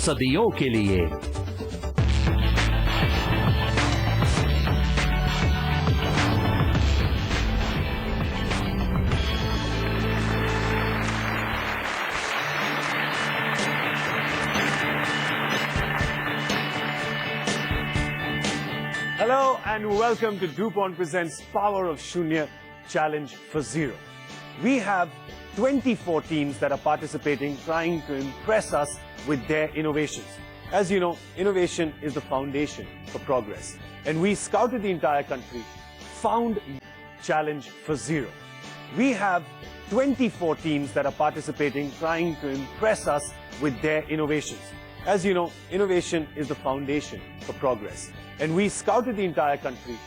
सदियों के लिए। Hello and welcome to DuPont Presents Power of Shunya Challenge for Zero. We have 24 teams that are participating, trying to impress us with their innovations. As you know, innovation is the foundation for progress. And we scouted the entire country, found Challenge for Zero. We have 24 teams that are participating, trying to impress us with their innovations. As you know, innovation is the foundation for progress. And we scouted the entire country,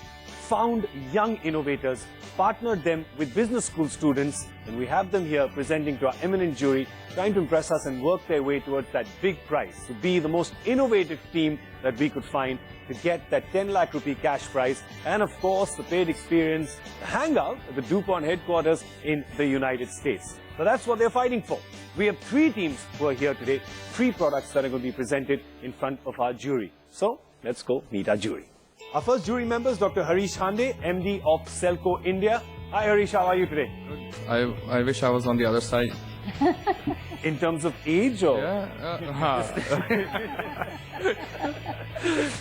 found young innovators, partnered them with business school students, and we have them here presenting to our eminent jury, trying to impress us and work their way towards that big prize, to be the most innovative team that we could find, to get that 10 lakh rupee cash prize, and of course the paid experience, the hangout at the DuPont headquarters in the United States. So that's what they're fighting for. We have 3 teams who are here today, 3 products that are going to be presented in front of our jury. So let's go meet our jury. Our first jury member is Dr. Harish Hande, MD of Selco India. Hi Harish, how are you today? I wish I was on the other side. In terms of age or?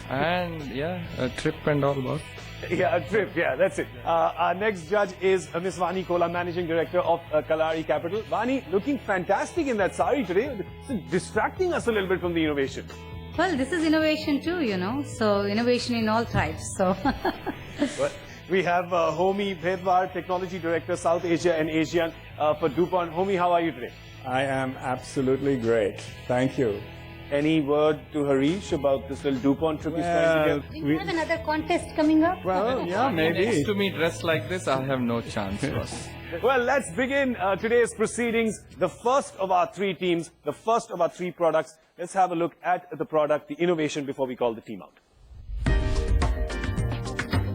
And yeah, a trip and all about. Yeah, a trip, yeah, that's it. Our next judge is Ms. Vani Kola, Managing Director of Kalari Capital. Vani, looking fantastic in that sari today, distracting us a little bit from the innovation. Well, this is innovation too, you know, so innovation in all types, so. Well, we have Homi Bhedwar, Technology Director, South Asia and ASEAN for DuPont. Homi, how are you today? I am absolutely great. Thank you. Any word to Harish about this little DuPont trip he's trying to get? Do you have another contest coming up? Well, yeah, maybe. Next to me dressed like this, I have no chance. Well, let's begin today's proceedings. The first of our 3 teams, the first of our 3 products. Let's have a look at the product, the innovation, before we call the team out.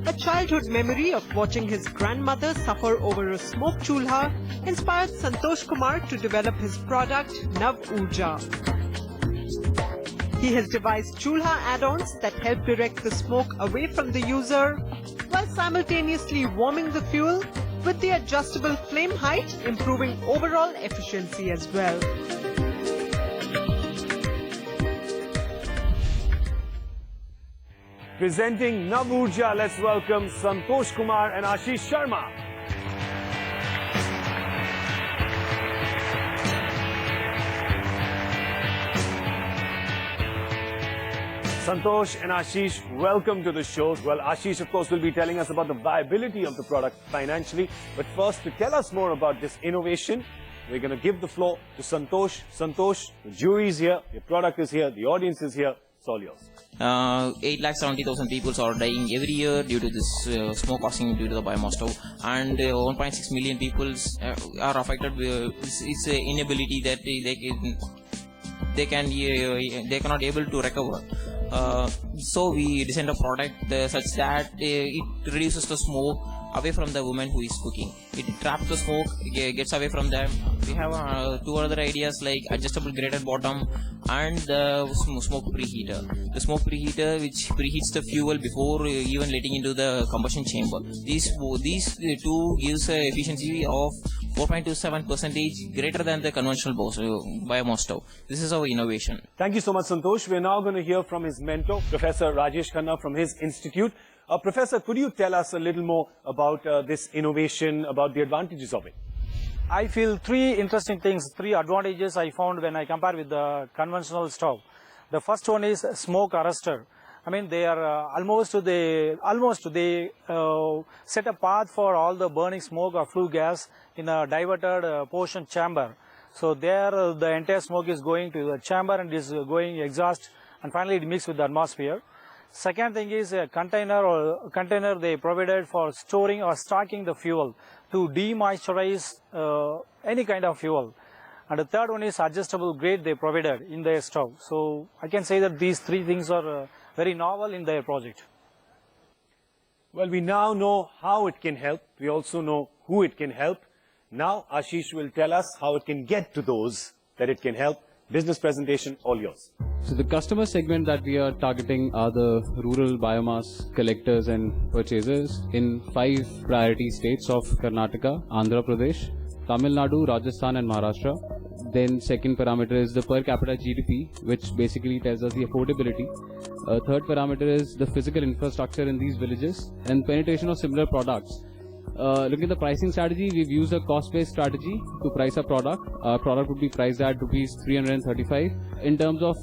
A childhood memory of watching his grandmother suffer over a smoke chulha inspired Santosh Kumar to develop his product, Nav Urja. He has devised chulha add-ons that help direct the smoke away from the user while simultaneously warming the fuel with the adjustable flame height, improving overall efficiency as well. Presenting Nav Urja, let's welcome Santosh Kumar and Ashish Sharma. Santosh and Ashish, welcome to the show. Well, Ashish, of course, will be telling us about the viability of the product financially. But first, to tell us more about this innovation, we're going to give the floor to Santosh. Santosh, the jury is here, your product is here, the audience is here. It's all yours. 8,70,000 people are dying every year due to this smoke causing due to the biomass stove, and 1.6 million people are affected with its inability that they cannot able to recover. So we designed a product such that it reduces the smoke away from the woman who is cooking. It traps the smoke, gets away from them. We have 2 other ideas like adjustable graded bottom and the smoke preheater. The smoke preheater which preheats the fuel before even letting into the combustion chamber. These 2 gives a efficiency of 4.27% greater than the conventional biomass stove. This is our innovation. Thank you so much, Santosh. We're now going to hear from his mentor, Professor Rajesh Khanna from his institute. Professor, could you tell us a little more about this innovation, about the advantages of it? I feel 3 interesting things, 3 advantages I found when I compare with the conventional stove. The first one is smoke arrestor. I mean, they are they set a path for all the burning smoke or flue gas in a diverted portion chamber. So there the entire smoke is going to the chamber and is going exhaust, and finally it mixes with the atmosphere. Second thing is a container they provided for storing or stocking the fuel to demoisturize any kind of fuel. And the third one is adjustable grade they provided in their stove. So I can say that these 3 things are very novel in their project. Well, we now know how it can help. We also know who it can help. Now Ashish will tell us how it can get to those that it can help. Business presentation, all yours. So the customer segment that we are targeting are the rural biomass collectors and purchasers in 5 priority states of Karnataka, Andhra Pradesh, Tamil Nadu, Rajasthan and Maharashtra. Then second parameter is the per capita GDP, which basically tells us the affordability. Third parameter is the physical infrastructure in these villages and penetration of similar products. Looking at the pricing strategy, we've used a cost-based strategy to price a product. Our product would be priced at rupees 335. In terms of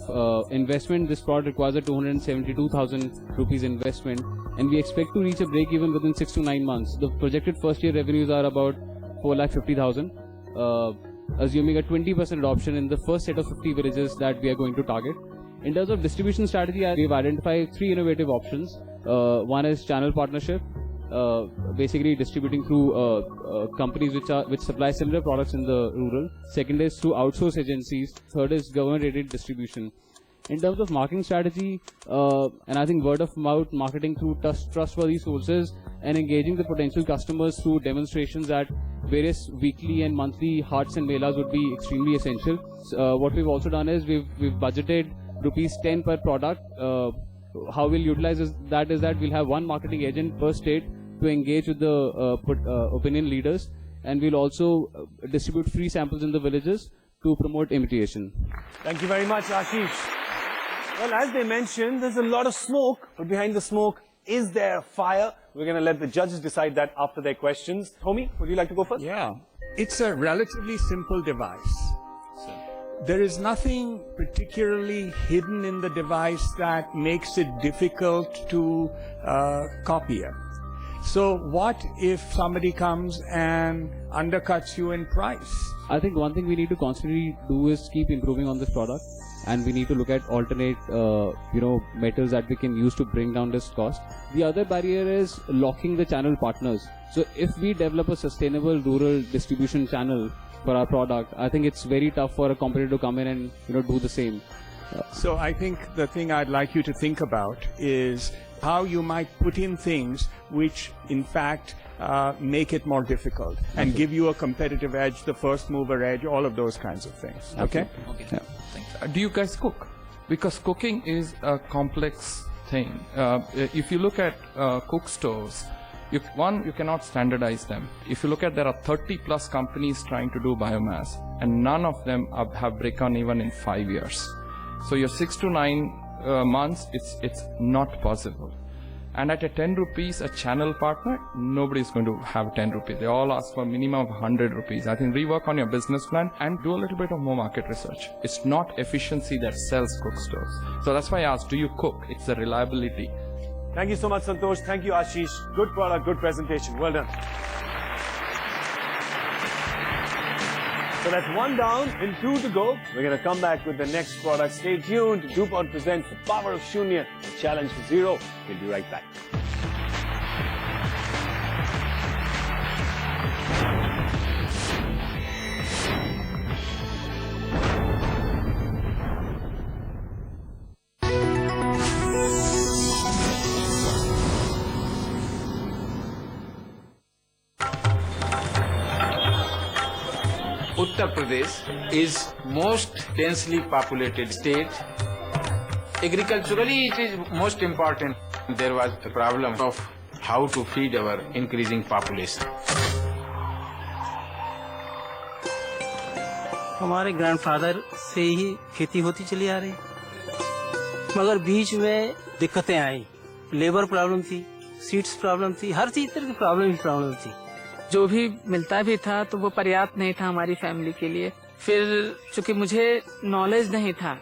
investment, this product requires a 272,000 rupees investment, and we expect to reach a break even within 6 to 9 months. The projected first year revenues are about 450,000, assuming a 20% adoption in the first set of 50 villages that we are going to target. In terms of distribution strategy, we've identified 3 innovative options. One is channel partnership, basically distributing through companies which supply similar products in the rural. Second is through outsource agencies. Third is government-aided distribution. In terms of marketing strategy, and I think word of mouth marketing through trustworthy sources and engaging the potential customers through demonstrations at various weekly and monthly hearts and melas would be extremely essential. What we've also done is we've budgeted rupees 10 per product. How we'll utilize that is that we'll have one marketing agent per state to engage with the opinion leaders, and we'll also distribute free samples in the villages to promote imitation. Thank you very much, Ashish. Well, as they mentioned, there's a lot of smoke, but behind the smoke, is there a fire? We're going to let the judges decide that after their questions. Homi, would you like to go first? Yeah, it's a relatively simple device. There is nothing particularly hidden in the device that makes it difficult to copy it. So what if somebody comes and undercuts you in price? I think one thing we need to constantly do is keep improving on this product, and we need to look at alternate, metals that we can use to bring down this cost. The other barrier is locking the channel partners. So if we develop a sustainable rural distribution channel for our product, I think it's very tough for a competitor to come in and do the same. So I think the thing I'd like you to think about is how you might put in things which in fact make it more difficult and give you a competitive edge, the first mover edge, all of those kinds of things. Okay? Okay. Yeah. Do you guys cook? Because cooking is a complex thing. If you look at cook stoves, you cannot standardize them. If you look at, there are 30 plus companies trying to do biomass, and none of them have broken even in 5 years. So your 6 to 9 months, it's not possible. And at a 10 rupees a channel partner, nobody is going to have 10 rupees. They all ask for a minimum of 100 rupees. I think rework on your business plan and do a little bit of more market research. It's not efficiency that sells cook stoves. So that's why I asked, do you cook? It's the reliability. Thank you so much, Santosh. Thank you, Ashish. Good product, good presentation. Well done. So that's 1 down and 2 to go. We're going to come back with the next product. Stay tuned. DuPont presents the Power of Shunya, the challenge for zero. We'll be right back. Uttar Pradesh is most densely populated state. Agriculturally, it is most important. There was a problem of how to feed our increasing population. हमारे grandfather से ही खेती होती चली आ रही, मगर बीच में दिक्कतें आई, labour problem थी, सीड्स प्रॉब्लम थी, हर चीज की प्रॉब्लम थी. जो भी मिलता भी था तो वो पर्याप्त नहीं था हमारी फैमिली के लिए. फिर चूंकि मुझे नॉलेज नहीं था.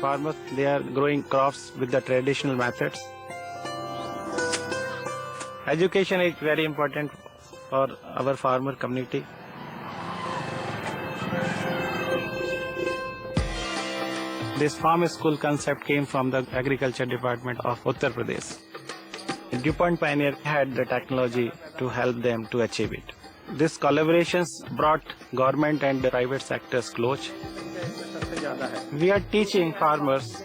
Farmers, they are growing crops with the traditional methods. Education is very important for our farmer community. This farm school concept came from the agriculture department of Uttar Pradesh. DuPont Pioneer had the technology to help them to achieve it. These collaborations brought government and private sectors close. We are teaching farmers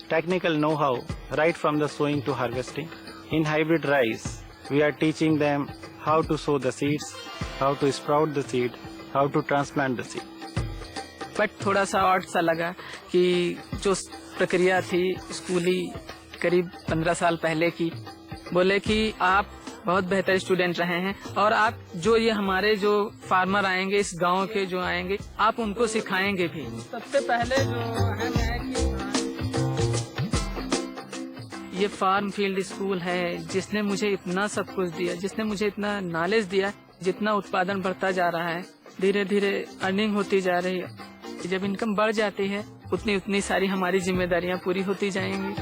technical know-how right from the sowing to harvesting. In hybrid rice, we are teaching them how to sow the seeds, how to sprout the seed, how to transplant the seed. But थोड़ा सा odd सा लगा कि जो प्रक्रिया थी स्कूली करीब 15 साल पहले की, बोले कि आप बहुत बेहतर स्टूडेंट रहे हैं और आप जो ये हमारे जो फार्मर आएंगे इस गांव के जो आएंगे आप उनको सिखाएंगे भी। सबसे पहले जो है कि ये फार्म फील्ड स्कूल है जिसने मुझे इतना सब कुछ दिया, जिसने मुझे इतना नॉलेज दिया। जितना उत्पादन बढ़ता जा रहा है धीरे धीरे अर्निंग होती जा रही है। जब इनकम बढ़ जाती है उतनी सारी हमारी जिम्मेदारियां पूरी होती जाएंगी।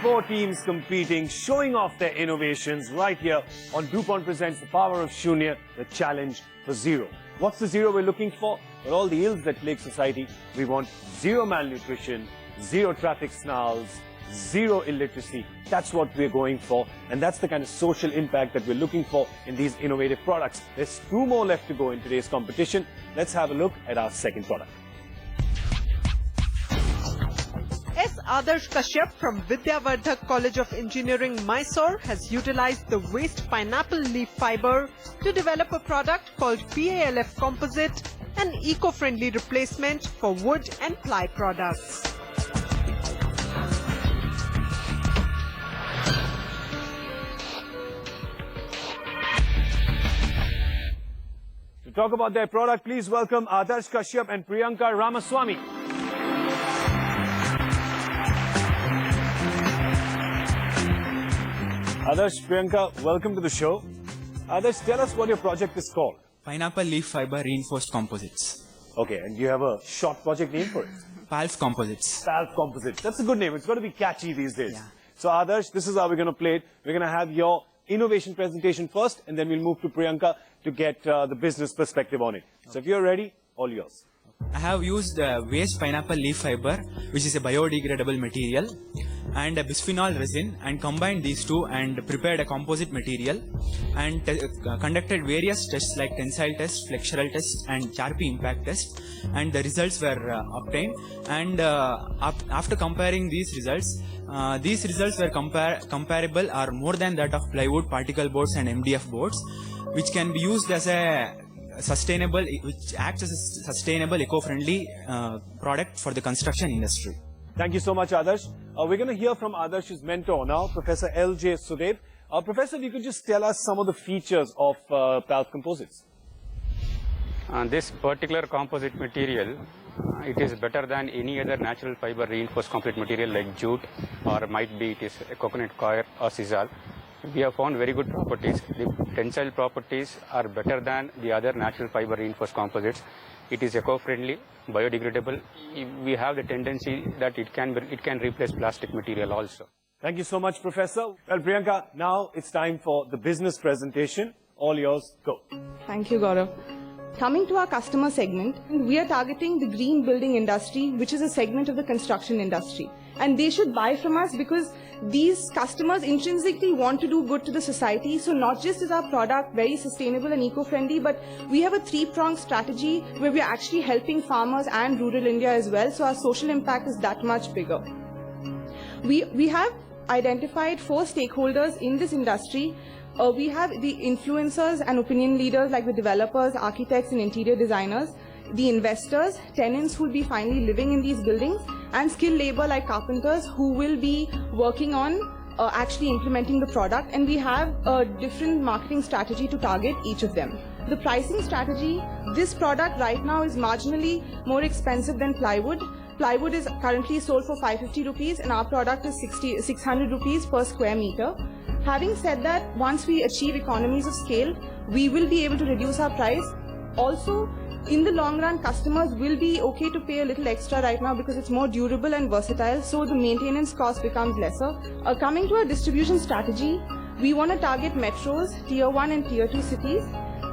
Four teams competing, showing off their innovations right here on DuPont Presents The Power of Shunya, the challenge for zero. What's the zero we're looking for? For all the ills that plague society, we want zero malnutrition, zero traffic snarls, zero illiteracy. That's what we're going for, and that's the kind of social impact that we're looking for in these innovative products. There's 2 more left to go in today's competition. Let's have a look at our second product. S. Adarsh Kashyap from Vidyavardhak College of Engineering, Mysore has utilized the waste pineapple leaf fiber to develop a product called PALF Composite, an eco-friendly replacement for wood and ply products. To talk about their product, please welcome Adarsh Kashyap and Priyanka Ramaswamy. Adarsh, Priyanka, welcome to the show. Adarsh, tell us what your project is called. Pineapple leaf fiber reinforced composites. Okay, and you have a short project name for it? PALF Composites. PALF Composites. That's a good name. It's got to be catchy these days. Yeah. So Adarsh, this is how we're going to play it. We're going to have your innovation presentation first, and then we'll move to Priyanka to get the business perspective on it. So if you're ready, all yours. I have used waste pineapple leaf fiber, which is a biodegradable material, and a bisphenol resin, and combined these two and prepared a composite material and conducted various tests like tensile test, flexural test and Charpy impact test, and the results were obtained. And after comparing these results were comparable or more than that of plywood, particle boards and MDF boards, which can be used as a which acts as a sustainable, eco-friendly product for the construction industry. Thank you so much, Adarsh. We're going to hear from Adarsh's mentor now, Professor L.J. Sudev. Professor, if you could just tell us some of the features of PALF Composites. This particular composite material, it is better than any other natural fiber reinforced composite material like jute, or might be it is a coconut coir or sisal. We have found very good properties. The tensile properties are better than the other natural fiber reinforced composites. It is eco-friendly, biodegradable. We have the tendency that it can replace plastic material also. Thank you so much, Professor. Well, Priyanka, now it's time for the business presentation. All yours, go. Thank you, Gaurav. Coming to our customer segment, we are targeting the green building industry, which is a segment of the construction industry. And they should buy from us because these customers intrinsically want to do good to the society. So not just is our product very sustainable and eco-friendly, but we have a 3-pronged strategy where we are actually helping farmers and rural India as well. So our social impact is that much bigger. We have identified 4 stakeholders in this industry. We have the influencers and opinion leaders like the developers, architects and interior designers, the investors, tenants who will be finally living in these buildings, and skilled labor like carpenters who will be working on actually implementing the product. And we have a different marketing strategy to target each of them. The pricing strategy, this product right now is marginally more expensive than plywood. Plywood is currently sold for 550 rupees and our product is 600 rupees per square meter. Having said that, once we achieve economies of scale, we will be able to reduce our price. Also, in the long run, customers will be okay to pay a little extra right now because it's more durable and versatile, so the maintenance cost becomes lesser. Coming to our distribution strategy, we want to target metros, tier 1 and tier 2 cities,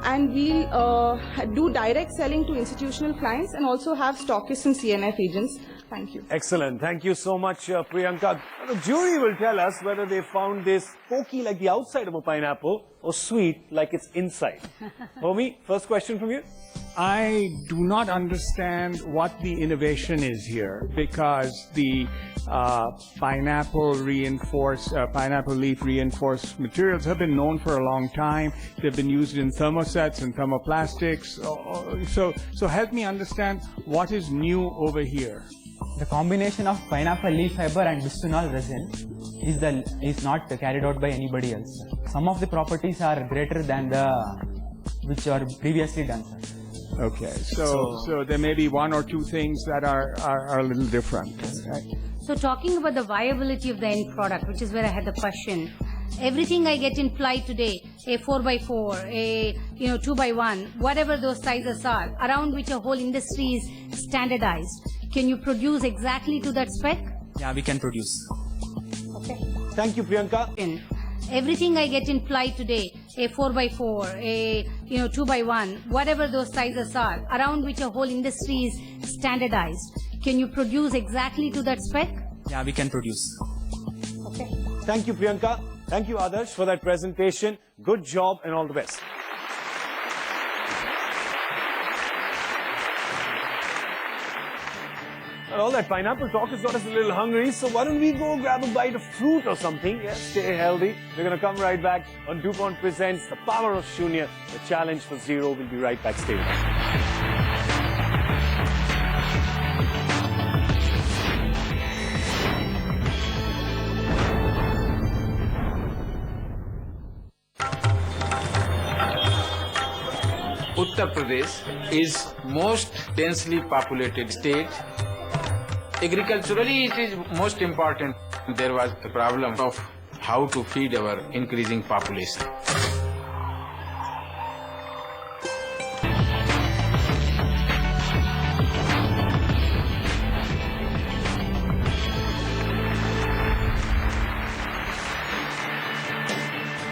and we'll do direct selling to institutional clients and also have stockists and CNF agents. Thank you. Excellent. Thank you so much, Priyanka. The jury will tell us whether they found this pokey like the outside of a pineapple or sweet like its inside. Homi, first question from you. I do not understand what the innovation is here, because the pineapple leaf reinforced materials have been known for a long time. They've been used in thermosets and thermoplastics. So help me understand what is new over here. The combination of pineapple leaf fiber and bisphenol resin is not carried out by anybody else. Some of the properties are greater than which are previously done, sir. Okay, so there may be one or two things that are a little different. Right? So talking about the viability of the end product, which is where I had the question. Everything I get in ply today, a 4x4, a 2x1, whatever those sizes are, around which a whole industry is standardized. Can you produce exactly to that spec? Yeah, we can produce. Okay. Thank you, Priyanka. Everything I get in ply today, a 4x4, a 2x1, whatever those sizes are, around which a whole industry is standardized. Can you produce exactly to that spec? Yeah, we can produce. Okay. Thank you, Priyanka. Thank you, Adarsh, for that presentation. Good job and all the best. Well, all that pineapple talk has got us a little hungry, so why don't we go grab a bite of fruit or something? Yeah, stay healthy. We're going to come right back on DuPont Presents The Power of Shunya, the challenge for zero. We'll be right back. Stay with us. Uttar Pradesh is most densely populated state. Agriculturally, it is most important. There was a problem of how to feed our increasing population.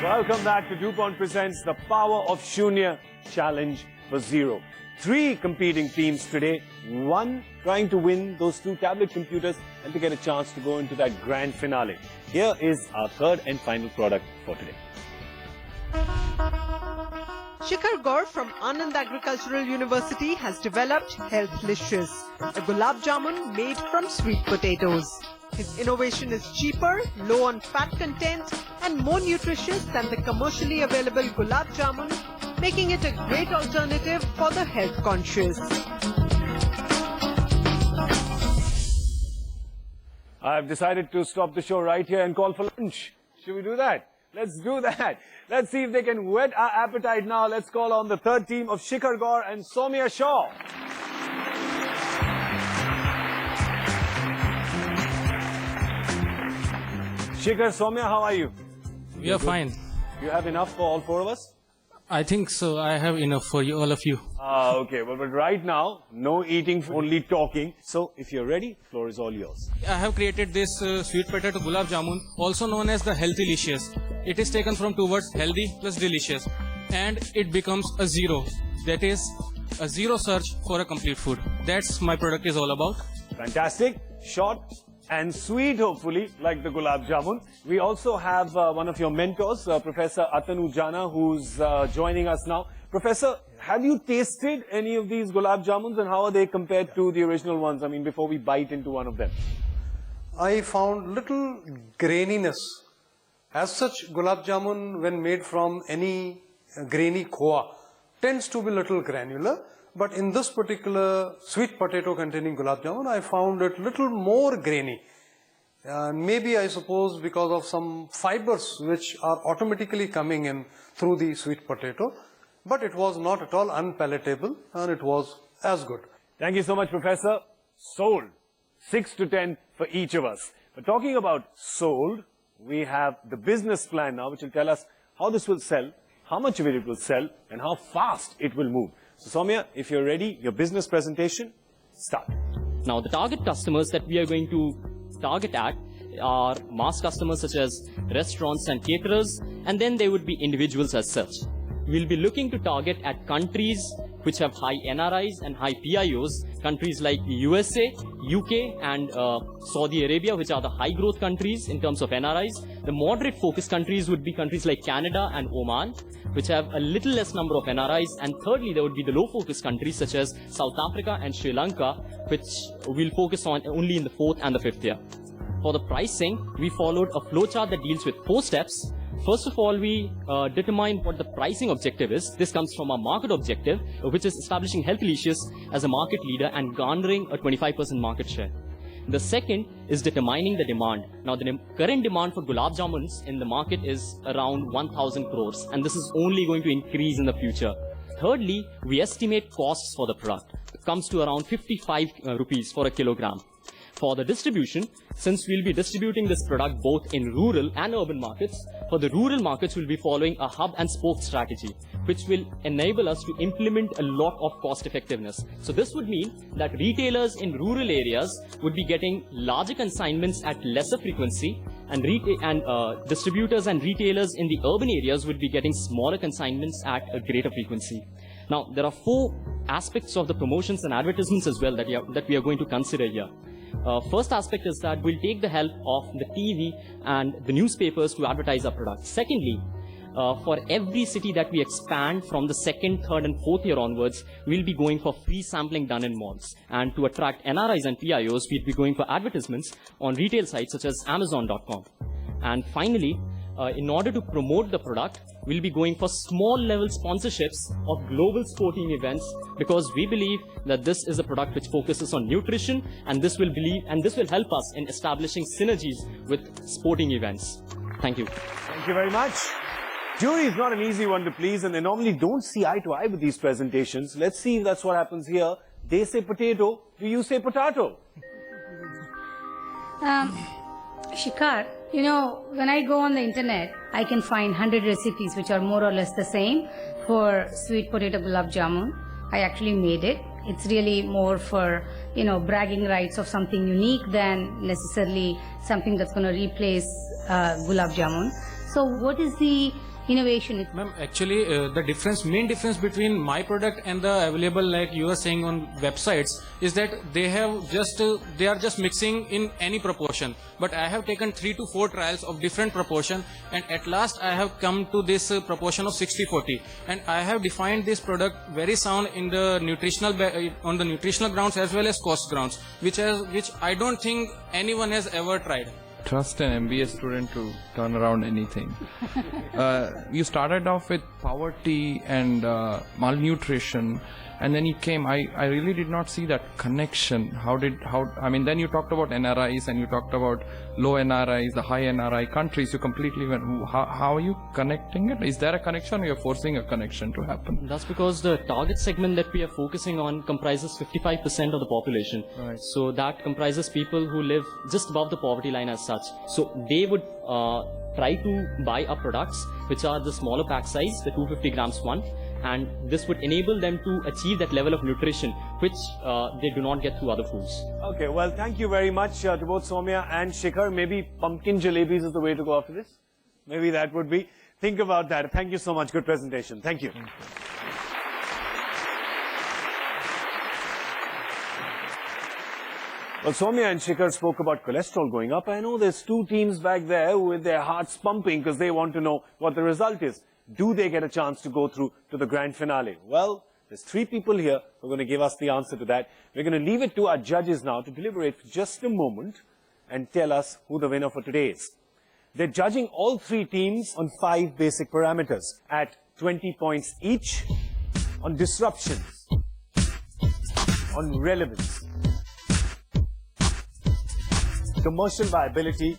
Welcome back to DuPont Presents The Power of Shunya Challenge for Zero. 3 competing teams today, one trying to win those 2 tablet computers and to get a chance to go into that grand finale. Here is our third and final product for today. Shikhar Gaur from Anand Agricultural University has developed Healthlicious, a gulab jamun made from sweet potatoes. His innovation is cheaper, low on fat content and more nutritious than the commercially available gulab jamun, making it a great alternative for the health conscious. I've decided to stop the show right here and call for lunch. Should we do that? Let's do that. Let's see if they can whet our appetite now. Let's call on the third team of Shikhar Gaur and Soumya Shaw. Shikhar, Soumya, how are you? We are fine. You have enough for all 4 of us? I think so. I have enough for you, all of you. Okay. Well, but right now, no eating, only talking. So, if you're ready, floor is all yours. I have created this sweet potato gulab jamun, also known as the Healthylicious. It is taken from 2 words, healthy plus delicious. And it becomes a zero. That is a zero search for a complete food. That's my product is all about. Fantastic. Short and sweet, hopefully, like the gulab jamun. We also have one of your mentors, Professor Atanu Jana, who's joining us now. Professor, have you tasted any of these gulab jamuns and how are they compared to the original ones? I mean, before we bite into one of them. I found little graininess. As such, gulab jamun, when made from any grainy khoa, tends to be little granular. But in this particular sweet potato containing gulab jamun, I found it little more grainy. Maybe I suppose because of some fibers which are automatically coming in through the sweet potato. But it was not at all unpalatable and it was as good. Thank you so much, Professor. Sold. 6 to 10 for each of us. But talking about sold, we have the business plan now, which will tell us how this will sell, how much of it will sell, and how fast it will move. So, Soumya, if you're ready, your business presentation, start. Now, the target customers that we are going to target at are mass customers such as restaurants and caterers, and then there would be individuals as such. We'll be looking to target at countries which have high NRIs and high PIOs, countries like USA, UK, and Saudi Arabia, which are the high growth countries in terms of NRIs. The moderate focus countries would be countries like Canada and Oman, which have a little less number of NRIs. And thirdly, there would be the low focus countries such as South Africa and Sri Lanka, which we'll focus on only in the 4th and the 5th year. For the pricing, we followed a flowchart that deals with 4 steps. First of all, we determine what the pricing objective is. This comes from our market objective, which is establishing Healthylicious as a market leader and garnering a 25% market share. The second is determining the demand. Now, the current demand for gulab jamuns in the market is around 1,000 crores, and this is only going to increase in the future. Thirdly, we estimate costs for the product. It comes to around 55 rupees for a kilogram. For the distribution, since we'll be distributing this product both in rural and urban markets, for the rural markets we'll be following a hub and spoke strategy, which will enable us to implement a lot of cost effectiveness. So this would mean that retailers in rural areas would be getting larger consignments at lesser frequency, and distributors and retailers in the urban areas would be getting smaller consignments at a greater frequency. Now, there are 4 aspects of the promotions and advertisements as well that we are going to consider here. First aspect is that we'll take the help of the TV and the newspapers to advertise our products. Secondly, for every city that we expand from the 2nd, 3rd and 4th year onwards, we'll be going for free sampling done in malls. And to attract NRIs and PIOs, we'll be going for advertisements on retail sites such as Amazon.com. And finally, in order to promote the product, we'll be going for small level sponsorships of global sporting events, because we believe that this is a product which focuses on nutrition, and this will help us in establishing synergies with sporting events. Thank you. Thank you very much. Jury is not an easy one to please, and they normally don't see eye to eye with these presentations. Let's see if that's what happens here. They say potato, do you say potato? Shikhar, you know, when I go on the internet, I can find 100 recipes which are more or less the same for sweet potato gulab jamun. I actually made it. It's really more for, you know, bragging rights of something unique than necessarily something that's going to replace gulab jamun. So what is the innovation? Ma'am, actually the main difference between my product and the available, like you are saying on websites, is that they are just mixing in any proportion. But I have taken 3 to 4 trials of different proportion, and at last I have come to this proportion of 60-40. And I have defined this product very sound in the on the nutritional grounds as well as cost grounds, which I don't think anyone has ever tried. Trust an MBA student to turn around anything. You started off with poverty and malnutrition, and then you came. I really did not see that connection. Then you talked about NRIs and you talked about low NRIs, the high NRI countries. You completely went. How are you connecting it? Is there a connection, or you're forcing a connection to happen? That's because the target segment that we are focusing on comprises 55% of the population. Right. So that comprises people who live just above the poverty line as such. So they would try to buy our products, which are the smaller pack size, the 250 grams one, and this would enable them to achieve that level of nutrition, which they do not get through other foods. Okay, well, thank you very much to both Soumya and Shikhar. Maybe pumpkin jalebis is the way to go after this. Maybe that would be. Think about that. Thank you so much. Good presentation. Thank you. Well, Soumya and Shikhar spoke about cholesterol going up. I know there's 2 teams back there with their hearts pumping because they want to know what the result is. Do they get a chance to go through to the grand finale? Well, there's 3 people here who are going to give us the answer to that. We're going to leave it to our judges now to deliberate for just a moment and tell us who the winner for today is. They're judging all 3 teams on 5 basic parameters at 20 points each, on disruption, on relevance, commercial viability,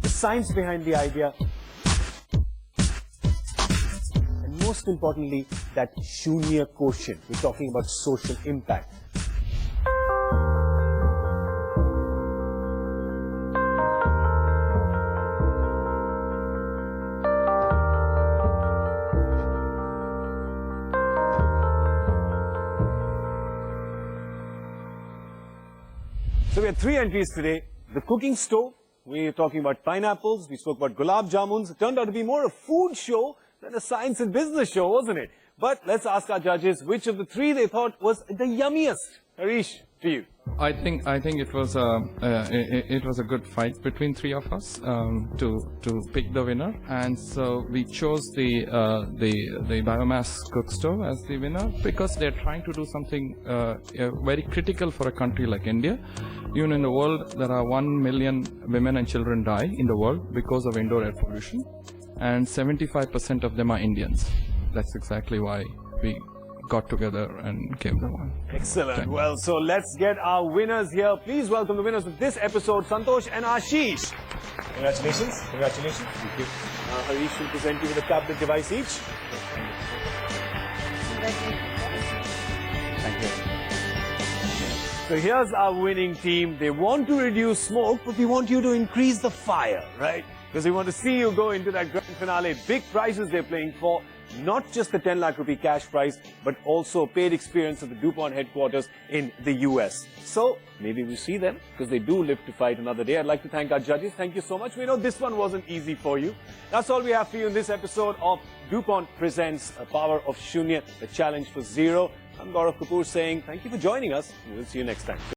the science behind the idea, and most importantly, that Shunya quotient. We're talking about social impact. So we had 3 entries today. The cooking stove, we were talking about pineapples, we spoke about gulab jamuns. It turned out to be more a food show than a science and business show, wasn't it? But let's ask our judges which of the three they thought was the yummiest. Harish, to you. I think it was a good fight between three of us to pick the winner, and so we chose the biomass cook stove as the winner because they're trying to do something very critical for a country like India. Even in the world, there are 1 million women and children die in the world because of indoor air pollution, and 75% of them are Indians. That's exactly why we got together and gave the one. Excellent. Well, so let's get our winners here. Please welcome the winners of this episode, Santosh and Ashish. Congratulations. Congratulations. Thank you. Harish will present you with a tablet device each. Thank you. So here's our winning team. They want to reduce smoke, but we want you to increase the fire, right? Because we want to see you go into that grand finale. Big prizes they're playing for. Not just the 10 lakh rupee cash prize, but also paid experience at the DuPont headquarters in the US. So maybe we see them because they do live to fight another day. I'd like to thank our judges. Thank you so much. We know this one wasn't easy for you. That's all we have for you in this episode of DuPont Presents A Power of Shunya, the challenge for zero. I'm Gaurav Kapoor saying thank you for joining us. We'll see you next time.